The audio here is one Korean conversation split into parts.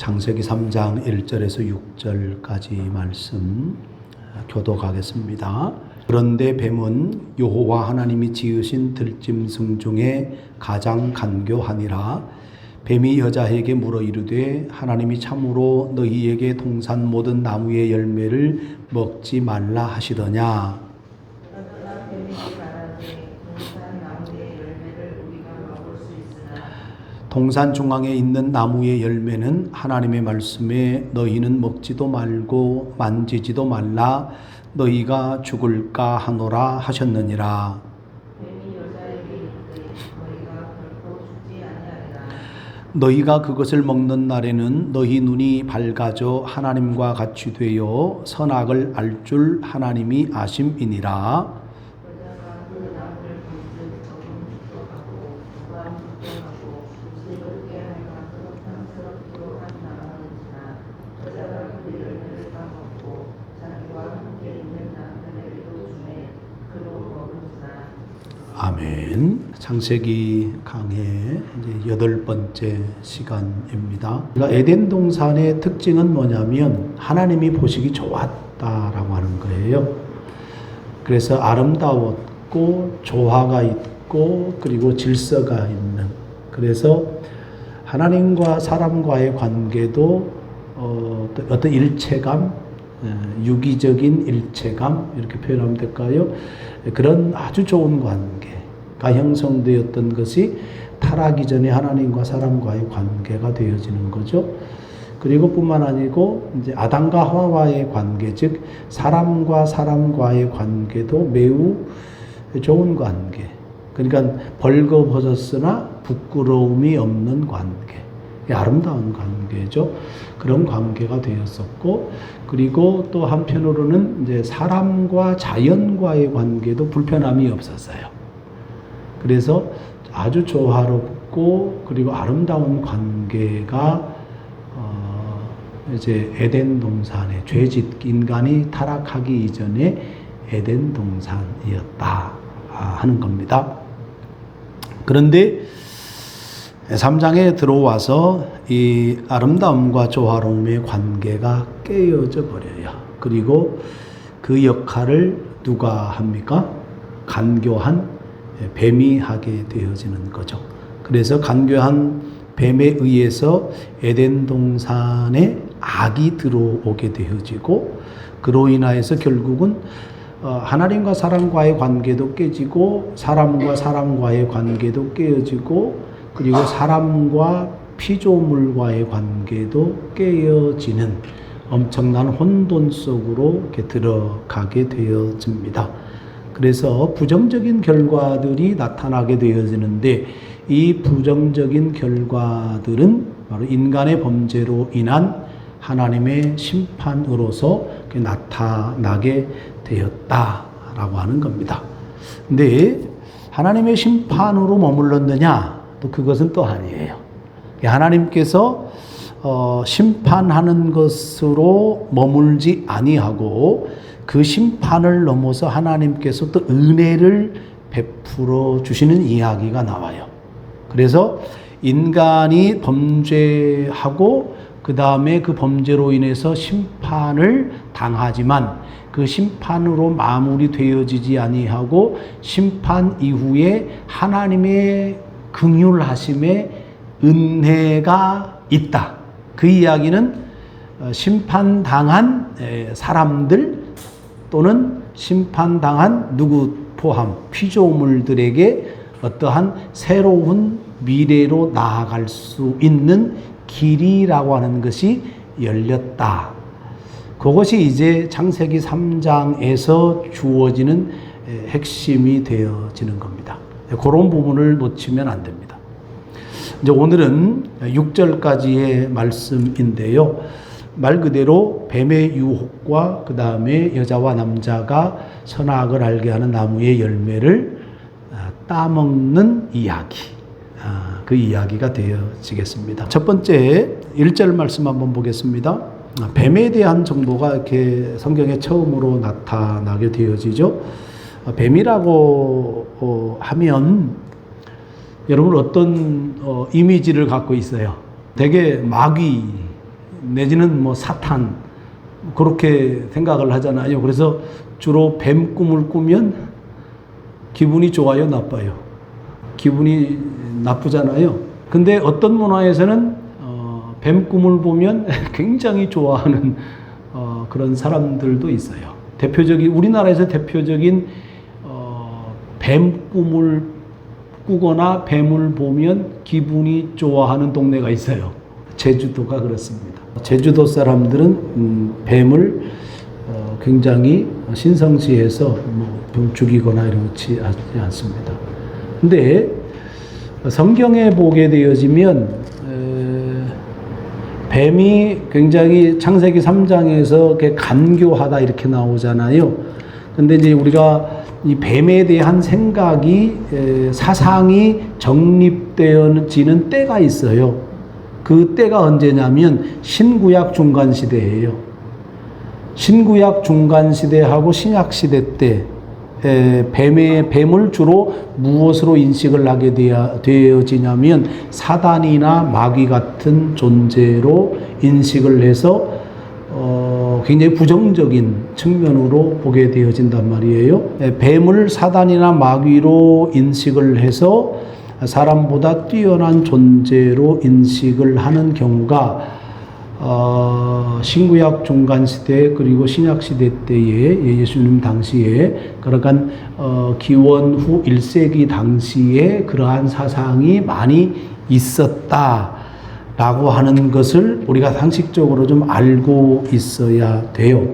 창세기 3장 1절에서 6절까지 말씀 교독하겠습니다. 그런데 뱀은 여호와 하나님이 지으신 들짐승 중에 가장 간교하니라. 뱀이 여자에게 물어 이르되 하나님이 참으로 너희에게 동산 모든 나무의 열매를 먹지 말라 하시더냐. 동산 중앙에 있는 나무의 열매는 하나님의 말씀에 너희는 먹지도 말고 만지지도 말라 너희가 죽을까 하노라 하셨느니라. 너희가 그것을 먹는 날에는 너희 눈이 밝아져 하나님과 같이 되어 선악을 알 줄 하나님이 아심이니라. 아멘. 창세기 강의 이제 8번째 시간입니다. 에덴 동산의 특징은 뭐냐면 하나님이 보시기 좋았다라고 하는 거예요. 그래서 아름다웠고 조화가 있고 그리고 질서가 있는, 그래서 하나님과 사람과의 관계도 어떤 일체감, 유기적인 일체감 이렇게 표현하면 될까요? 그런 아주 좋은 관계가 형성되었던 것이 타락 이전에 하나님과 사람과의 관계가 되어지는 거죠. 그리고 뿐만 아니고 이제 아담과 하와와의 관계, 즉 사람과 사람과의 관계도 매우 좋은 관계. 그러니까 벌거벗었으나 부끄러움이 없는 관계. 아름다운 관계죠. 그런 관계가 되었었고, 그리고 또 한편으로는 이제 사람과 자연과의 관계도 불편함이 없었어요. 그래서 아주 조화롭고 그리고 아름다운 관계가 이제 에덴 동산의 죄짓 인간이 타락하기 이전에 에덴 동산이었다 하는 겁니다. 그런데 3장에 들어와서 이 아름다움과 조화로움의 관계가 깨어져 버려요. 그리고 그 역할을 누가 합니까? 간교한 뱀이 하게 되어지는 거죠. 그래서 간교한 뱀에 의해서 에덴 동산에 악이 들어오게 되어지고, 그로 인하여서 결국은 하나님과 사람과의 관계도 깨지고 사람과 사람과의 관계도 깨어지고, 그리고 사람과 피조물과의 관계도 깨어지는 엄청난 혼돈 속으로 이렇게 들어가게 되어집니다. 그래서 부정적인 결과들이 나타나게 되어지는데, 이 부정적인 결과들은 바로 인간의 범죄로 인한 하나님의 심판으로서 나타나게 되었다라고 하는 겁니다. 근데 하나님의 심판으로 머물렀느냐? 또 그것은 또 아니에요. 하나님께서 심판하는 것으로 머물지 아니하고 그 심판을 넘어서 하나님께서 또 은혜를 베풀어 주시는 이야기가 나와요. 그래서 인간이 범죄하고 그 다음에 그 범죄로 인해서 심판을 당하지만 그 심판으로 마무리되어지지 아니하고 심판 이후에 하나님의 긍휼하심의 은혜가 있다. 그 이야기는 심판당한 사람들 또는 심판당한 누구 포함 피조물들에게 어떠한 새로운 미래로 나아갈 수 있는 길이라고 하는 것이 열렸다. 그것이 이제 창세기 3장에서 주어지는 핵심이 되어지는 겁니다. 그런 부분을 놓치면 안 됩니다. 이제 오늘은 6절까지의 말씀인데요. 말 그대로 뱀의 유혹과 그 다음에 여자와 남자가 선악을 알게 하는 나무의 열매를 따먹는 이야기, 그 이야기가 되어지겠습니다. 첫 번째 1절 말씀 한번 보겠습니다. 뱀에 대한 정보가 이렇게 성경에 처음으로 나타나게 되어지죠. 뱀이라고 하면 여러분 어떤 이미지를 갖고 있어요? 되게 마귀, 내지는 뭐 사탄 그렇게 생각을 하잖아요. 그래서 주로 뱀 꿈을 꾸면 기분이 좋아요, 나빠요? 기분이 나쁘잖아요. 근데 어떤 문화에서는 뱀 꿈을 보면 굉장히 좋아하는 그런 사람들도 있어요. 우리나라에서 대표적인 뱀 꿈을 꾸거나 뱀을 보면 기분이 좋아하는 동네가 있어요. 제주도가 그렇습니다. 제주도 사람들은 뱀을 굉장히 신성시해서 죽이거나 이렇지 않습니다. 근데 성경에 보게 되어지면 뱀이 굉장히 창세기 3장에서 이렇게 간교하다 이렇게 나오잖아요. 근데 이제 우리가 이 뱀에 대한 생각이 사상이 정립되어지는 때가 있어요. 그 때가 언제냐면 신구약 중간 시대예요. 신구약 중간 시대하고 신약 시대 때 뱀을 주로 무엇으로 인식을 하게 되어지냐면 사단이나 마귀 같은 존재로 인식을 해서 굉장히 부정적인 측면으로 보게 되어진단 말이에요. 뱀을 사단이나 마귀로 인식을 해서 사람보다 뛰어난 존재로 인식을 하는 경우가 신구약 중간 시대 그리고 신약 시대 때에 예수님 당시에 그러니까 기원 후 1세기 당시에 그러한 사상이 많이 있었다라고 하는 것을 우리가 상식적으로 좀 알고 있어야 돼요.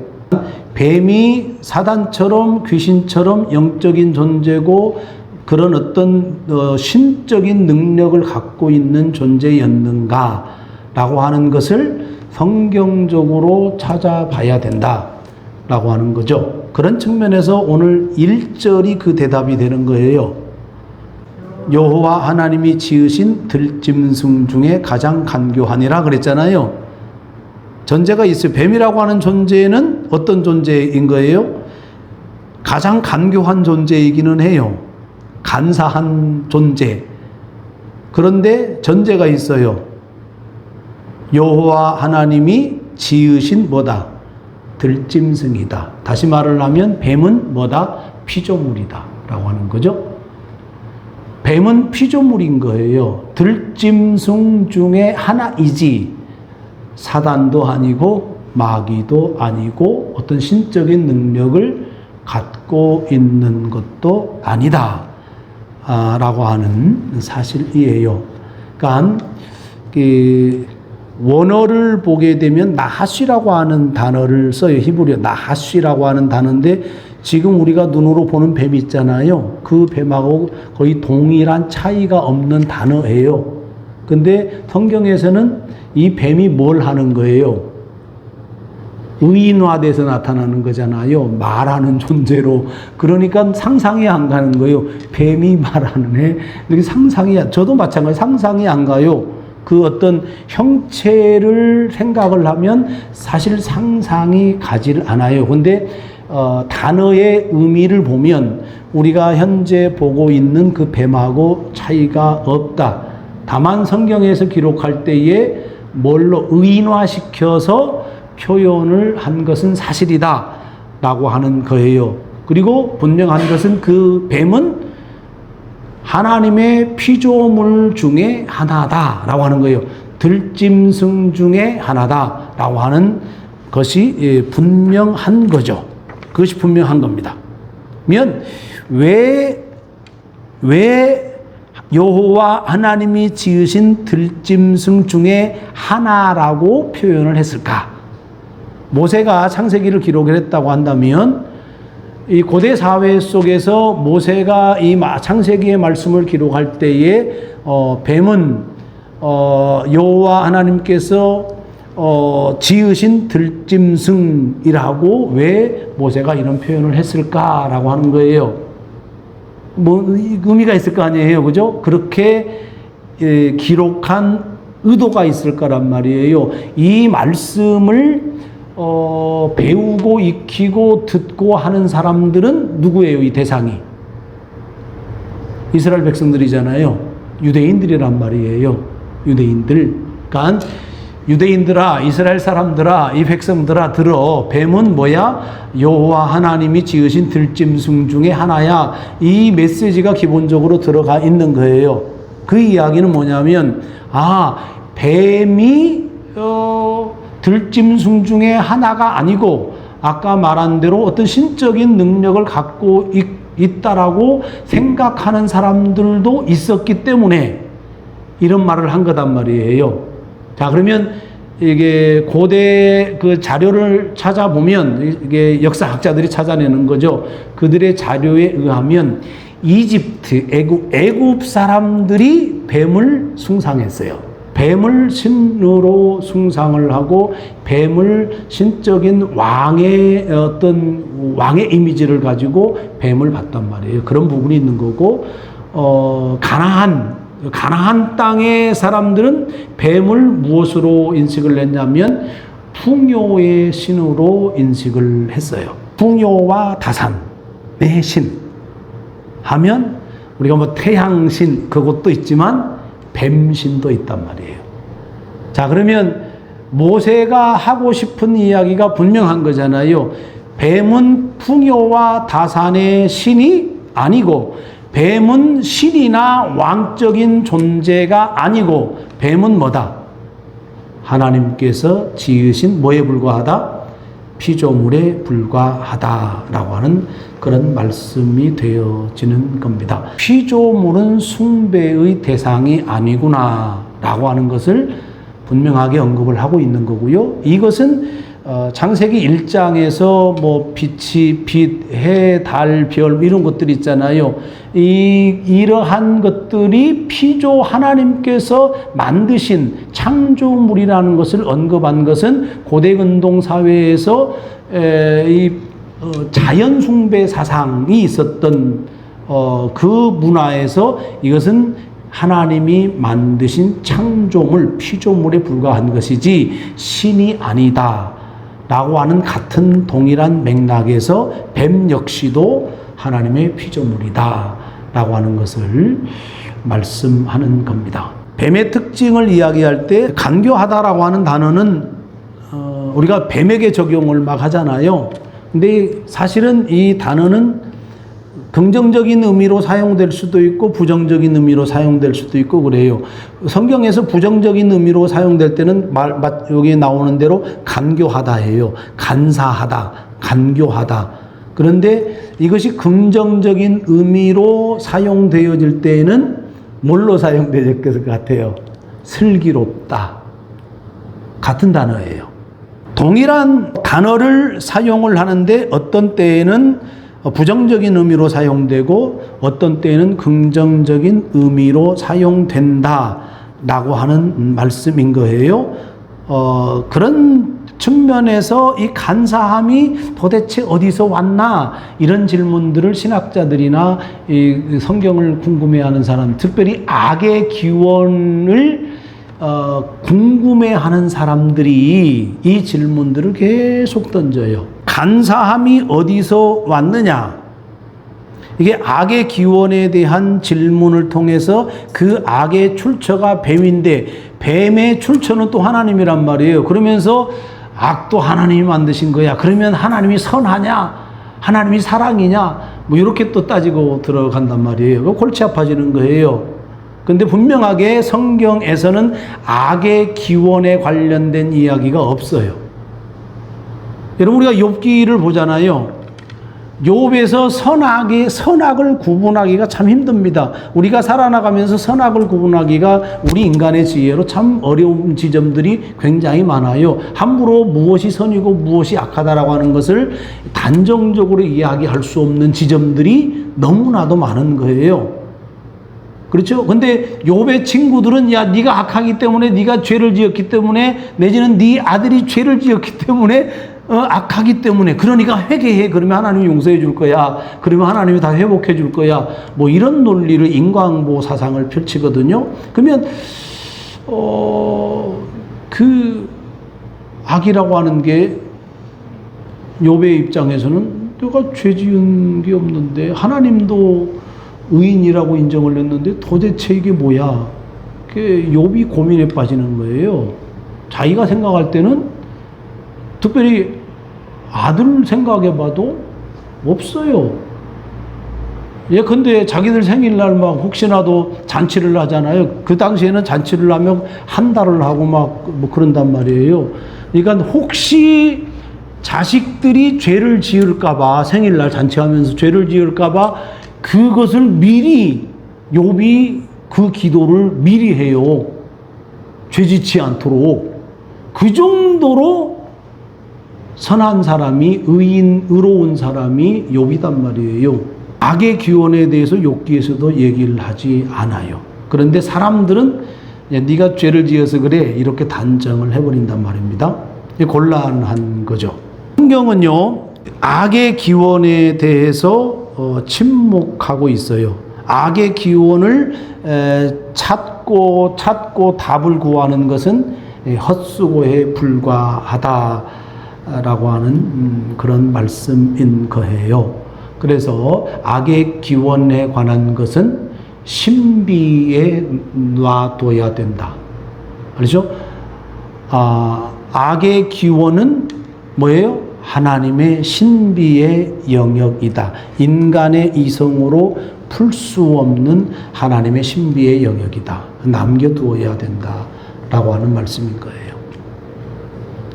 뱀이 사단처럼 귀신처럼 영적인 존재고 그런 어떤 신적인 능력을 갖고 있는 존재였는가라고 하는 것을 성경적으로 찾아봐야 된다라고 하는 거죠. 그런 측면에서 오늘 1절이 그 대답이 되는 거예요. 여호와 하나님이 지으신 들짐승 중에 가장 간교하니라 그랬잖아요. 존재가 있어요. 뱀이라고 하는 존재는 어떤 존재인 거예요? 가장 간교한 존재이기는 해요. 간사한 존재. 그런데 전제가 있어요. 여호와 하나님이 지으신 뭐다? 들짐승이다. 다시 말을 하면 뱀은 뭐다? 피조물이다 라고 하는 거죠. 뱀은 피조물인 거예요. 들짐승 중에 하나이지 사단도 아니고 마귀도 아니고 어떤 신적인 능력을 갖고 있는 것도 아니다 라고 하는 사실이에요. 그러니까 원어를 보게 되면 나하시라고 하는 단어를 써요. 히브리어 나하시라고 하는 단어인데 지금 우리가 눈으로 보는 뱀 있잖아요. 그 뱀하고 거의 동일한 차이가 없는 단어예요. 근데 성경에서는 이 뱀이 뭘 하는 거예요? 의인화돼서 나타나는 거잖아요. 말하는 존재로. 그러니까 상상이 안 가는 거예요. 뱀이 말하는 애. 이렇게 저도 마찬가지 상상이 안 가요. 그 어떤 형체를 생각을 하면 사실 상상이 가지를 않아요. 근데 단어의 의미를 보면 우리가 현재 보고 있는 그 뱀하고 차이가 없다. 다만 성경에서 기록할 때에 뭘로 의인화시켜서 표현을 한 것은 사실이다 라고 하는 거예요. 그리고 분명한 것은 그 뱀은 하나님의 피조물 중에 하나다라고 하는 거예요. 들짐승 중에 하나다라고 하는 것이 분명한 거죠. 그것이 분명한 겁니다. 왜 여호와 하나님이 지으신 들짐승 중에 하나라고 표현을 했을까? 모세가 창세기를 기록을 했다고 한다면 이 고대 사회 속에서 모세가 이 창세기의 말씀을 기록할 때에 뱀은 여호와 하나님께서 지으신 들짐승이라고 왜 모세가 이런 표현을 했을까라고 하는 거예요. 뭐 의미가 있을 거 아니에요, 그죠? 그렇게 기록한 의도가 있을 거란 말이에요. 이 말씀을 배우고 익히고 듣고 하는 사람들은 누구예요? 이 대상이 이스라엘 백성들이잖아요. 유대인들이란 말이에요. 유대인들. 그러니까 유대인들아, 이스라엘 사람들아, 이 백성들아 들어. 뱀은 뭐야? 여호와 하나님이 지으신 들짐승 중에 하나야. 이 메시지가 기본적으로 들어가 있는 거예요. 그 이야기는 뭐냐면, 뱀이 들짐승 중에 하나가 아니고 아까 말한 대로 어떤 신적인 능력을 갖고 있다라고 생각하는 사람들도 있었기 때문에 이런 말을 한 거단 말이에요. 자, 그러면 이게 고대 그 자료를 찾아보면, 이게 역사학자들이 찾아내는 거죠. 그들의 자료에 의하면 이집트, 애굽 사람들이 뱀을 숭상했어요. 뱀을 신으로 숭상을 하고 뱀을 신적인 왕의 이미지를 가지고 뱀을 봤단 말이에요. 그런 부분이 있는 거고, 가나안 땅의 사람들은 뱀을 무엇으로 인식을 했냐면 풍요의 신으로 인식을 했어요. 풍요와 다산의 신 하면 우리가 뭐 태양신 그것도 있지만 뱀신도 있단 말이에요. 자, 그러면 모세가 하고 싶은 이야기가 분명한 거잖아요. 뱀은 풍요와 다산의 신이 아니고, 뱀은 신이나 왕적인 존재가 아니고, 뱀은 뭐다? 하나님께서 지으신 뭐에 불과하다? 피조물에 불과하다라고 하는 그런 말씀이 되어지는 겁니다. 피조물은 숭배의 대상이 아니구나라고 하는 것을 분명하게 언급을 하고 있는 거고요. 이것은 창세기 1장에서 뭐 빛, 해, 달, 별 이런 것들이 있잖아요. 이러한 것들이 하나님께서 만드신 창조물이라는 것을 언급한 것은 고대 근동 사회에서 자연 숭배 사상이 있었던 그 문화에서 이것은 하나님이 만드신 창조물, 피조물에 불과한 것이지 신이 아니다 라고 하는 같은 동일한 맥락에서 뱀 역시도 하나님의 피조물이다 라고 하는 것을 말씀하는 겁니다. 뱀의 특징을 이야기할 때 간교하다라고 하는 단어는 우리가 뱀에게 적용을 막 하잖아요. 근데 사실은 이 단어는 긍정적인 의미로 사용될 수도 있고 부정적인 의미로 사용될 수도 있고 그래요. 성경에서 부정적인 의미로 사용될 때는 여기 나오는 대로 간교하다예요. 간사하다, 간교하다. 그런데 이것이 긍정적인 의미로 사용되어질 때에는 뭘로 사용될 것 같아요? 슬기롭다. 같은 단어예요. 동일한 단어를 사용을 하는데 어떤 때에는 부정적인 의미로 사용되고 어떤 때에는 긍정적인 의미로 사용된다라고 하는 말씀인 거예요. 그런 측면에서 이 간사함이 도대체 어디서 왔나 이런 질문들을 신학자들이나 이 성경을 궁금해하는 사람, 특별히 악의 기원을 궁금해하는 사람들이 이 질문들을 계속 던져요. 간사함이 어디서 왔느냐? 이게 악의 기원에 대한 질문을 통해서 그 악의 출처가 뱀인데 뱀의 출처는 또 하나님이란 말이에요. 그러면서 악도 하나님이 만드신 거야. 그러면 하나님이 선하냐? 하나님이 사랑이냐? 뭐 이렇게 또 따지고 들어간단 말이에요. 골치 아파지는 거예요. 근데 분명하게 성경에서는 악의 기원에 관련된 이야기가 없어요. 여러분, 우리가 욥기를 보잖아요. 욥에서 선악을 구분하기가 참 힘듭니다. 우리가 살아나가면서 선악을 구분하기가 우리 인간의 지혜로 참 어려운 지점들이 굉장히 많아요. 함부로 무엇이 선이고 무엇이 악하다라고 하는 것을 단정적으로 이야기할 수 없는 지점들이 너무나도 많은 거예요. 그렇죠? 근데 욥의 친구들은 야, 네가 악하기 때문에, 네가 죄를 지었기 때문에, 내지는 네 아들이 죄를 지었기 때문에 악하기 때문에, 그러니까 회개해. 그러면 하나님이 용서해 줄 거야. 그러면 하나님이 다 회복해 줄 거야. 뭐 이런 논리를 인과응보 사상을 펼치거든요. 그러면 그 악이라고 하는 게 욥의 입장에서는 내가 죄 지은 게 없는데 하나님도 의인이라고 인정을 했는데 도대체 이게 뭐야? 그 욥이 고민에 빠지는 거예요. 자기가 생각할 때는 특별히 아들 생각해봐도 없어요. 예컨대 자기들 생일날 막 혹시나도 잔치를 하잖아요. 그 당시에는 잔치를 하면 한 달을 하고 막 뭐 그런단 말이에요. 그러니까 혹시 자식들이 죄를 지을까봐 생일날 잔치하면서 죄를 지을까봐 그것을 미리 욥이 그 기도를 미리 해요. 죄짓지 않도록. 그 정도로 선한 사람이 의로운 사람이 욥이단 말이에요. 악의 기원에 대해서 욥기에서도 얘기를 하지 않아요. 그런데 사람들은 네가 죄를 지어서 그래 이렇게 단정을 해버린단 말입니다. 곤란한 거죠. 성경은요 악의 기원에 대해서 침묵하고 있어요. 악의 기원을 찾고 답을 구하는 것은 헛수고에 불과하다라고 하는 그런 말씀인 거예요. 그래서 악의 기원에 관한 것은 신비에 놔둬야 된다. 그렇죠? 악의 기원은 뭐예요? 하나님의 신비의 영역이다. 인간의 이성으로 풀 수 없는 하나님의 신비의 영역이다. 남겨두어야 된다라고 하는 말씀인 거예요.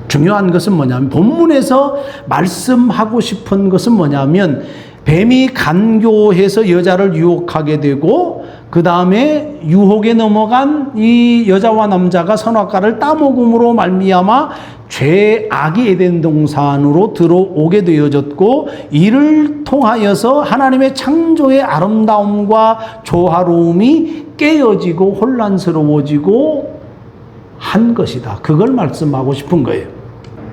중요한 것은 뭐냐면 본문에서 말씀하고 싶은 것은 뭐냐면 뱀이 간교해서 여자를 유혹하게 되고 그 다음에 유혹에 넘어간 이 여자와 남자가 선악과를 따먹음으로 말미암아 죄악이 에덴 동산으로 들어오게 되어졌고 이를 통하여서 하나님의 창조의 아름다움과 조화로움이 깨어지고 혼란스러워지고 한 것이다. 그걸 말씀하고 싶은 거예요.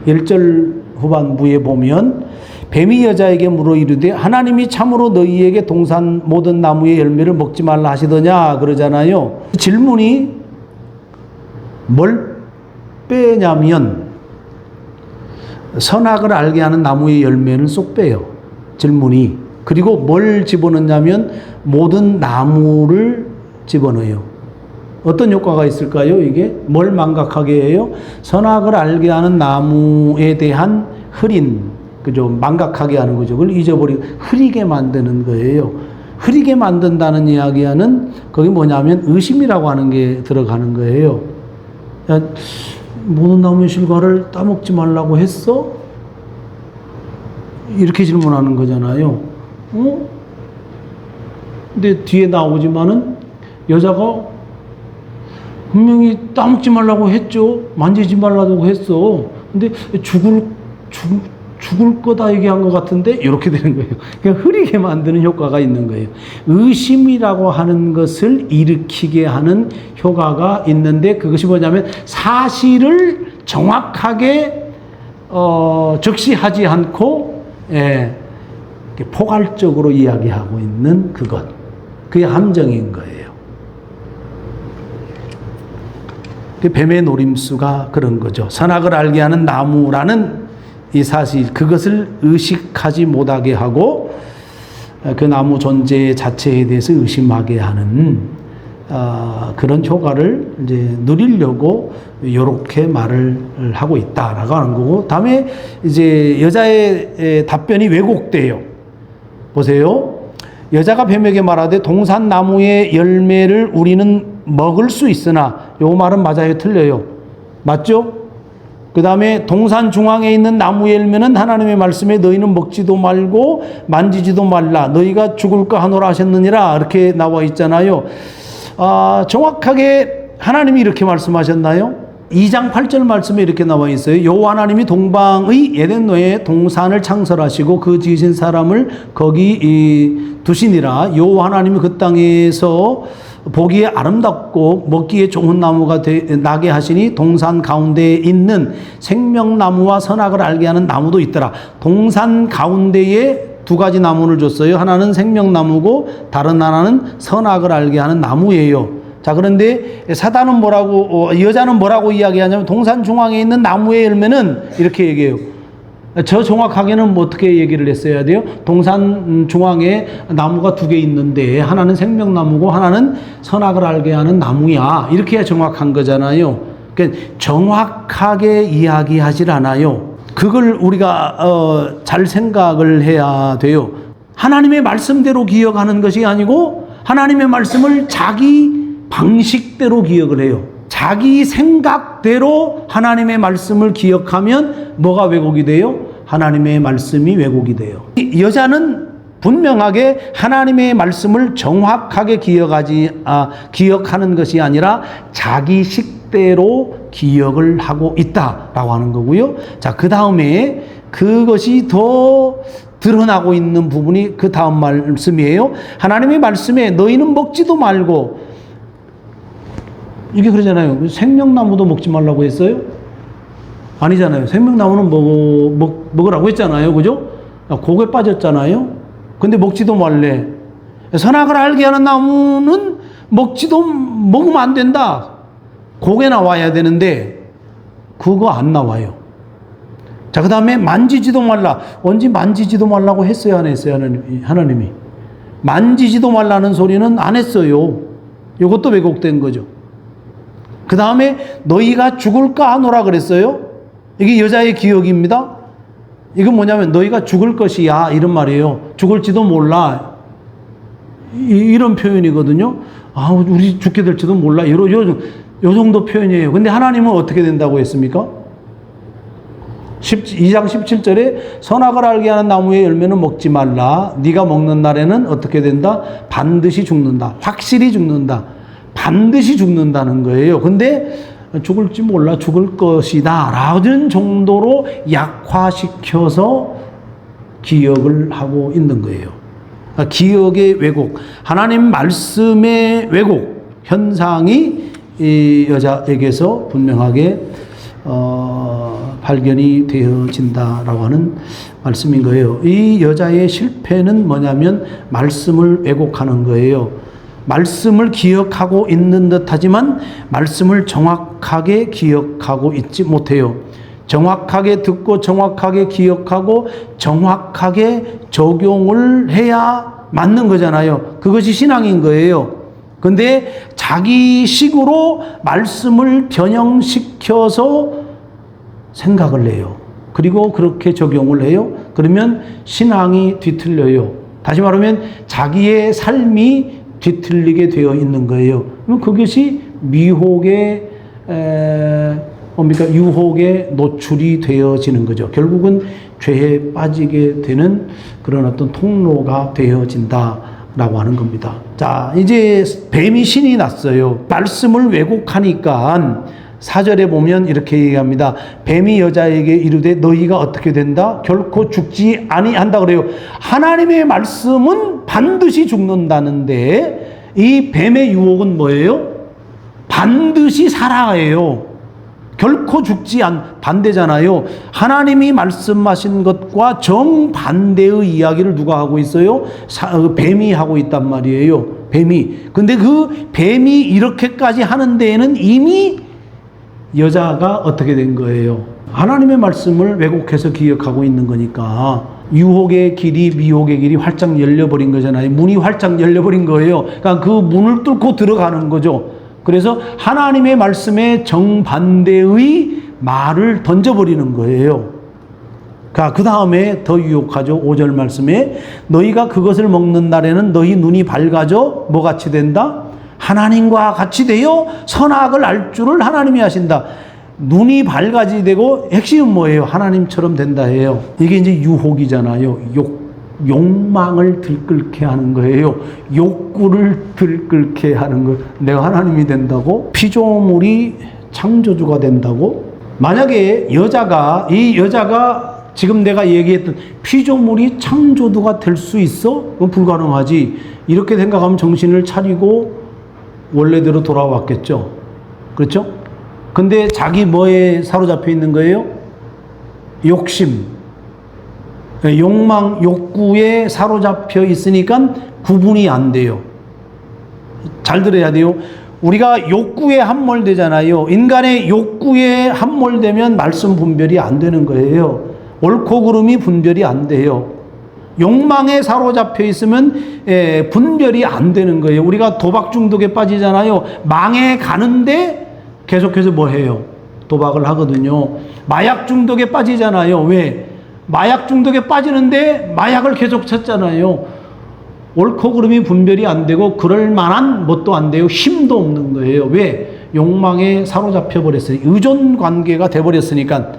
1절 후반부에 보면 뱀이 여자에게 물어 이르되 하나님이 참으로 너희에게 동산 모든 나무의 열매를 먹지 말라 하시더냐 그러잖아요. 질문이 뭘 빼냐면 선악을 알게 하는 나무의 열매는 쏙 빼요. 질문이. 그리고 뭘 집어넣냐면 모든 나무를 집어넣어요. 어떤 효과가 있을까요? 이게 뭘 망각하게 해요? 선악을 알게 하는 나무에 대한 흐린 그죠? 망각하게 하는 거죠. 그걸 잊어버리고 흐리게 만드는 거예요. 흐리게 만든다는 이야기는 거기 뭐냐면 의심이라고 하는 게 들어가는 거예요. 야, 모든 나무의 실과를 따먹지 말라고 했어? 이렇게 질문하는 거잖아요. 근데 뒤에 나오지만은 여자가 분명히 따먹지 말라고 했죠. 만지지 말라고 했어. 근데 죽을 거다 얘기한 것 같은데 이렇게 되는 거예요. 그러니까 흐리게 만드는 효과가 있는 거예요. 의심이라고 하는 것을 일으키게 하는 효과가 있는데 그것이 뭐냐면 사실을 정확하게 적시하지 않고 포괄적으로 이야기하고 있는 그것. 그게 함정인 거예요. 뱀의 노림수가 그런 거죠. 선악을 알게 하는 나무라는 이 사실 그것을 의식하지 못하게 하고 그 나무 존재 자체에 대해서 의심하게 하는 그런 효과를 이제 누리려고 이렇게 말을 하고 있다라고 하는 거고 다음에 이제 여자의 답변이 왜곡돼요. 보세요. 여자가 뱀에게 말하되 동산 나무의 열매를 우리는 먹을 수 있으나 요 말은 맞아요? 틀려요? 맞죠? 그 다음에 동산 중앙에 있는 나무의 열매는 하나님의 말씀에 너희는 먹지도 말고 만지지도 말라 너희가 죽을까 하노라 하셨느니라 이렇게 나와 있잖아요. 정확하게 하나님이 이렇게 말씀하셨나요? 2장 8절 말씀에 이렇게 나와 있어요. 여호와 하나님이 동방의 에덴노에 동산을 창설하시고 그 지으신 사람을 거기 두시니라. 여호와 하나님이 그 땅에서 보기에 아름답고 먹기에 좋은 나무가 나게 하시니 동산 가운데에 있는 생명나무와 선악을 알게 하는 나무도 있더라. 동산 가운데에 두 가지 나무를 줬어요. 하나는 생명나무고 다른 하나는 선악을 알게 하는 나무예요. 자, 그런데 사단은 여자는 뭐라고 이야기하냐면 동산 중앙에 있는 나무의 열매는 이렇게 얘기해요. 저 정확하게는 뭐 어떻게 얘기를 했어야 돼요? 동산 중앙에 나무가 두 개 있는데 하나는 생명나무고 하나는 선악을 알게 하는 나무야. 이렇게 해야 정확한 거잖아요. 그러니까 정확하게 이야기하질 않아요. 그걸 우리가 잘 생각을 해야 돼요. 하나님의 말씀대로 기억하는 것이 아니고 하나님의 말씀을 자기 방식대로 기억을 해요. 자기 생각대로 하나님의 말씀을 기억하면 뭐가 왜곡이 돼요? 하나님의 말씀이 왜곡이 돼요. 이 여자는 분명하게 하나님의 말씀을 정확하게 기억하는 것이 아니라 자기 식대로 기억을 하고 있다라고 하는 거고요. 자, 그 다음에 그것이 더 드러나고 있는 부분이 그 다음 말씀이에요. 하나님의 말씀에 너희는 먹지도 말고, 이게 그러잖아요. 생명나무도 먹지 말라고 했어요? 아니잖아요. 생명나무는 먹으라고 했잖아요. 그죠? 고개 빠졌잖아요. 근데 먹지도 말래. 선악을 알게 하는 나무는 먹으면 안 된다. 고개 나와야 되는데 그거 안 나와요. 자, 그 다음에 만지지도 말라. 언제 만지지도 말라고 했어요, 안 했어요? 하나님이. 만지지도 말라는 소리는 안 했어요. 이것도 왜곡된 거죠. 그 다음에 너희가 죽을까 하노라 그랬어요. 이게 여자의 기억입니다. 이건 뭐냐면 너희가 죽을 것이야 이런 말이에요. 죽을지도 몰라 이런 표현이거든요. 아, 우리 죽게 될지도 몰라 요 정도 표현이에요. 근데 하나님은 어떻게 된다고 했습니까? 2장 17절에 선악을 알게 하는 나무의 열매는 먹지 말라. 네가 먹는 날에는 어떻게 된다? 반드시 죽는다. 확실히 죽는다. 반드시 죽는다는 거예요. 근데 죽을지 몰라 죽을 것이다 라는 정도로 약화시켜서 기억을 하고 있는 거예요. 기억의 왜곡, 하나님 말씀의 왜곡 현상이 이 여자에게서 분명하게 발견이 되어진다라고 하는 말씀인 거예요. 이 여자의 실패는 뭐냐면 말씀을 왜곡하는 거예요. 말씀을 기억하고 있는 듯 하지만 말씀을 정확하게 기억하고 있지 못해요. 정확하게 듣고 정확하게 기억하고 정확하게 적용을 해야 맞는 거잖아요. 그것이 신앙인 거예요. 근데 자기식으로 말씀을 변형시켜서 생각을 해요. 그리고 그렇게 적용을 해요. 그러면 신앙이 뒤틀려요. 다시 말하면 자기의 삶이 뒤틀리게 되어 있는 거예요. 그럼 그것이 미혹의 유혹에 노출이 되어지는 거죠. 결국은 죄에 빠지게 되는 그런 어떤 통로가 되어진다라고 하는 겁니다. 자, 이제 뱀이 신이 났어요. 말씀을 왜곡하니까 4절에 보면 이렇게 얘기합니다. 뱀이 여자에게 이르되 너희가 어떻게 된다? 결코 죽지 아니한다 그래요. 하나님의 말씀은 반드시 죽는다는데 이 뱀의 유혹은 뭐예요? 반드시 살아예요. 결코 죽지 반대잖아요. 하나님이 말씀하신 것과 정반대의 이야기를 누가 하고 있어요? 뱀이 하고 있단 말이에요. 뱀이. 근데 그 뱀이 이렇게까지 하는 데에는 이미 여자가 어떻게 된 거예요? 하나님의 말씀을 왜곡해서 기억하고 있는 거니까 유혹의 길이 미혹의 길이 활짝 열려버린 거잖아요. 문이 활짝 열려버린 거예요. 그러니까 그 문을 뚫고 들어가는 거죠. 그래서 하나님의 말씀에 정반대의 말을 던져버리는 거예요. 그 다음에 더 유혹하죠. 5절 말씀에 너희가 그것을 먹는 날에는 너희 눈이 밝아져 뭐같이 된다? 하나님과 같이 되어 선악을 알 줄을 하나님이 하신다. 눈이 밝아지게 되고 핵심은 뭐예요? 하나님처럼 된다 해요. 이게 이제 유혹이잖아요. 욕망을 들끓게 하는 거예요. 욕구를 들끓게 하는 거. 내가 하나님이 된다고? 피조물이 창조주가 된다고? 만약에 이 여자가 지금 내가 얘기했던 피조물이 창조주가 될 수 있어? 그건 불가능하지. 이렇게 생각하면 정신을 차리고 원래대로 돌아왔겠죠. 그렇죠? 근데 자기 뭐에 사로잡혀 있는 거예요? 욕심. 욕망, 욕구에 사로잡혀 있으니까 구분이 안 돼요. 잘 들어야 돼요. 우리가 욕구에 함몰되잖아요. 인간의 욕구에 함몰되면 말씀 분별이 안 되는 거예요. 옳고 그름이 분별이 안 돼요. 욕망에 사로잡혀 있으면 분별이 안 되는 거예요. 우리가 도박 중독에 빠지잖아요. 망해 가는데 계속해서 뭐 해요? 도박을 하거든요. 마약 중독에 빠지잖아요. 왜? 마약 중독에 빠지는데 마약을 계속 찾잖아요. 옳고 그름이 분별이 안 되고 그럴 만한 뭣도 안 돼요. 힘도 없는 거예요. 왜? 욕망에 사로잡혀 버렸어요. 의존 관계가 돼 버렸으니까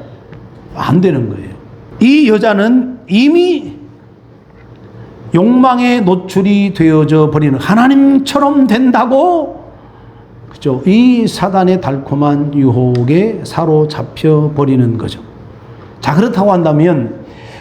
안 되는 거예요. 이 여자는 이미 욕망에 노출이 되어져 버리는, 하나님처럼 된다고, 그죠? 이 사단의 달콤한 유혹에 사로잡혀 버리는 거죠. 자, 그렇다고 한다면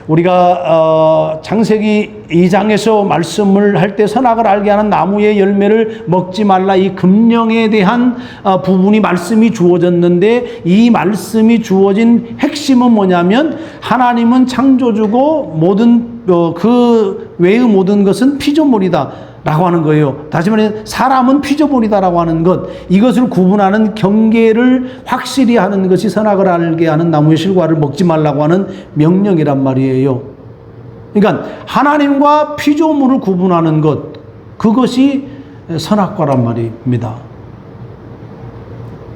우리가 창세기 2장에서 말씀을 할 때 선악을 알게 하는 나무의 열매를 먹지 말라, 이 금령에 대한 부분이 말씀이 주어졌는데, 이 말씀이 주어진 핵심은 뭐냐면 하나님은 창조주고 모든 그 외의 모든 것은 피조물이다 라고 하는 거예요. 다시 말해 사람은 피조물이다라고 하는 것, 이것을 구분하는 경계를 확실히 하는 것이 선악을 알게 하는 나무의 실과를 먹지 말라고 하는 명령이란 말이에요. 그러니까 하나님과 피조물을 구분하는 것, 그것이 선악과란 말입니다.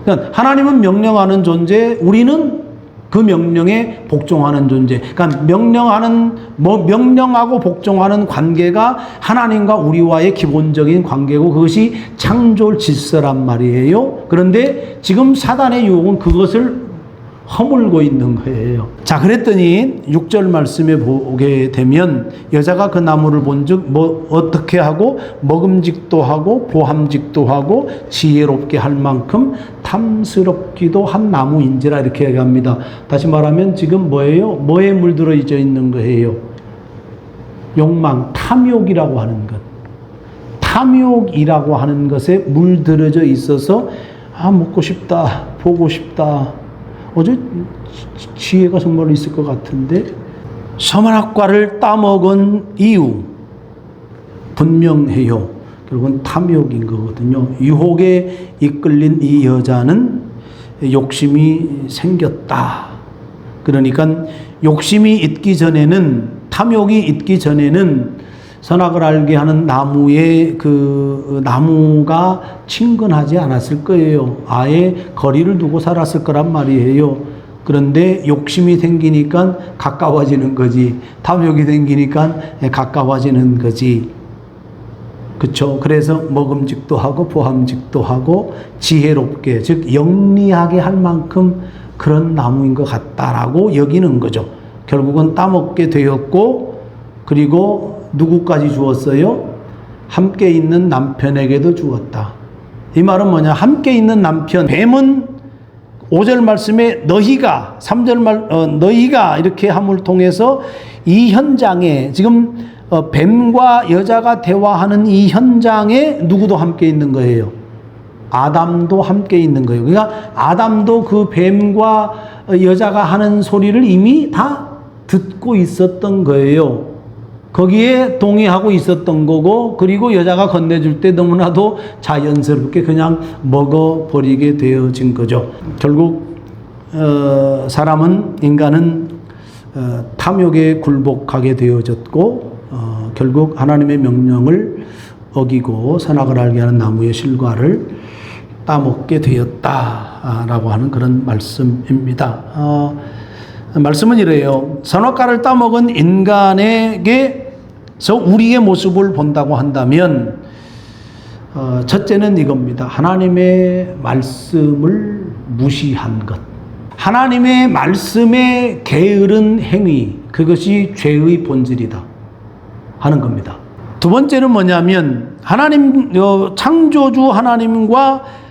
그러니까 하나님은 명령하는 존재, 우리는 그 명령에 복종하는 존재. 그러니까 명령하고 복종하는 관계가 하나님과 우리와의 기본적인 관계고, 그것이 창조 질서란 말이에요. 그런데 지금 사단의 유혹은 그것을 허물고 있는 거예요. 자, 그랬더니 6절 말씀에 보게 되면 여자가 그 나무를 본즉 어떻게 하고 먹음직도 하고 보함직도 하고 지혜롭게 할 만큼 탐스럽기도 한 나무인지라, 이렇게 얘기합니다. 다시 말하면 지금 뭐예요? 뭐에 물들어 있는 거예요? 욕망, 탐욕이라고 하는 것. 탐욕이라고 하는 것에 물들어져 있어서 먹고 싶다, 보고 싶다. 어제 지혜가 정말 있을 것 같은데, 선악과를 따먹은 이유 분명해요. 결국은 탐욕인 거거든요. 유혹에 이끌린 이 여자는 욕심이 생겼다. 그러니까 욕심이 있기 전에는, 탐욕이 있기 전에는 선악을 알게 하는 나무의 그 나무가 친근하지 않았을 거예요. 아예 거리를 두고 살았을 거란 말이에요. 그런데 욕심이 생기니까 가까워지는 거지. 탐욕이 생기니까 가까워지는 거지. 그렇죠? 그래서 먹음직도 하고 보함직도 하고 지혜롭게, 즉 영리하게 할 만큼 그런 나무인 것 같다라고 여기는 거죠. 결국은 따먹게 되었고, 그리고 누구까지 주었어요? 함께 있는 남편에게도 주었다. 이 말은 뭐냐? 함께 있는 남편, 뱀은 5절 말씀에 너희가, 3절 너희가 이렇게 함을 통해서 이 현장에, 지금 뱀과 여자가 대화하는 이 현장에 누구도 함께 있는 거예요. 아담도 함께 있는 거예요. 그러니까 아담도 그 뱀과 여자가 하는 소리를 이미 다 듣고 있었던 거예요. 거기에 동의하고 있었던 거고, 그리고 여자가 건네줄 때 너무나도 자연스럽게 그냥 먹어버리게 되어진 거죠. 결국 인간은 탐욕에 굴복하게 되어졌고, 결국 하나님의 명령을 어기고 선악을 알게 하는 나무의 실과를 따먹게 되었다라고 하는 그런 말씀입니다. 말씀은 이래요. 선악과를 따먹은 인간에게서 우리의 모습을 본다고 한다면, 첫째는 이겁니다. 하나님의 말씀을 무시한 것. 하나님의 말씀에 게으른 행위, 그것이 죄의 본질이다 하는 겁니다. 두 번째는 뭐냐면, 창조주 하나님과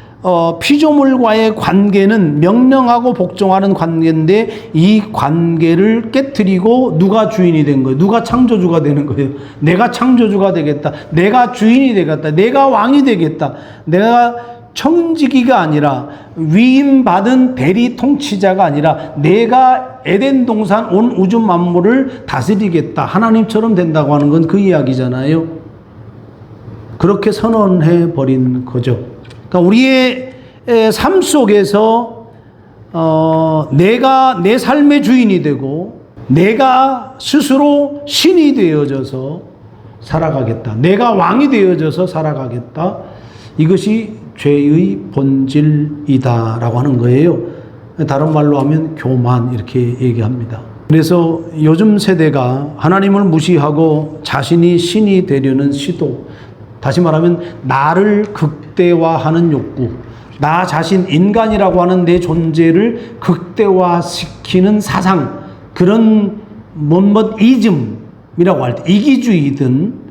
피조물과의 관계는 명령하고 복종하는 관계인데, 이 관계를 깨트리고 누가 주인이 된 거예요? 누가 창조주가 되는 거예요? 내가 창조주가 되겠다. 내가 주인이 되겠다. 내가 왕이 되겠다. 내가 청지기가 아니라, 위임받은 대리 통치자가 아니라 내가 에덴 동산 온 우주 만물을 다스리겠다. 하나님처럼 된다고 하는 건 그 이야기잖아요. 그렇게 선언해 버린 거죠. 그러니까 우리의 삶 속에서 내가 내 삶의 주인이 되고, 내가 스스로 신이 되어져서 살아가겠다. 내가 왕이 되어져서 살아가겠다. 이것이 죄의 본질이다라고 하는 거예요. 다른 말로 하면 교만 이렇게 얘기합니다. 그래서 요즘 세대가 하나님을 무시하고 자신이 신이 되려는 시도, 다시 말하면 나를 극대화하는 욕구, 나 자신 인간이라고 하는 내 존재를 극대화시키는 사상, 그런 이즘이라고 할 때 이기주의든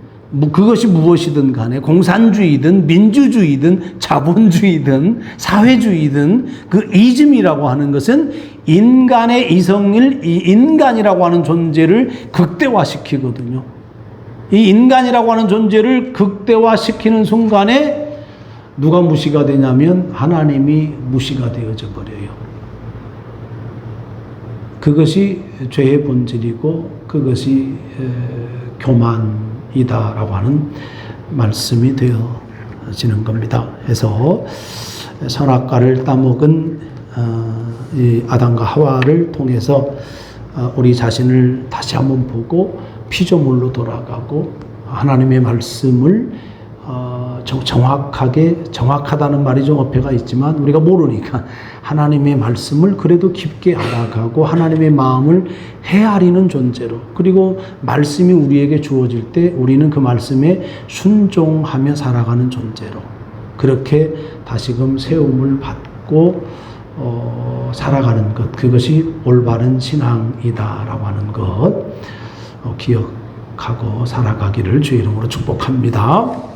그것이 무엇이든 간에 공산주의든 민주주의든 자본주의든 사회주의든 그 이즘이라고 하는 것은 인간의 이성을, 이 인간이라고 하는 존재를 극대화시키거든요. 이 인간이라고 하는 존재를 극대화시키는 순간에 누가 무시가 되냐면 하나님이 무시가 되어져 버려요. 그것이 죄의 본질이고 그것이 교만이다라고 하는 말씀이 되어지는 겁니다. 해서 선악과를 따먹은 이 아담과 하와를 통해서 우리 자신을 다시 한번 보고 피조물로 돌아가고 하나님의 말씀을 정확하다는 말이 좀 어폐가 있지만 우리가 모르니까 하나님의 말씀을 그래도 깊게 알아가고 하나님의 마음을 헤아리는 존재로, 그리고 말씀이 우리에게 주어질 때 우리는 그 말씀에 순종하며 살아가는 존재로 그렇게 다시금 세움을 받고 살아가는 것, 그것이 올바른 신앙이다라고 하는 것 기억하고 살아가기를 주의 이름으로 축복합니다.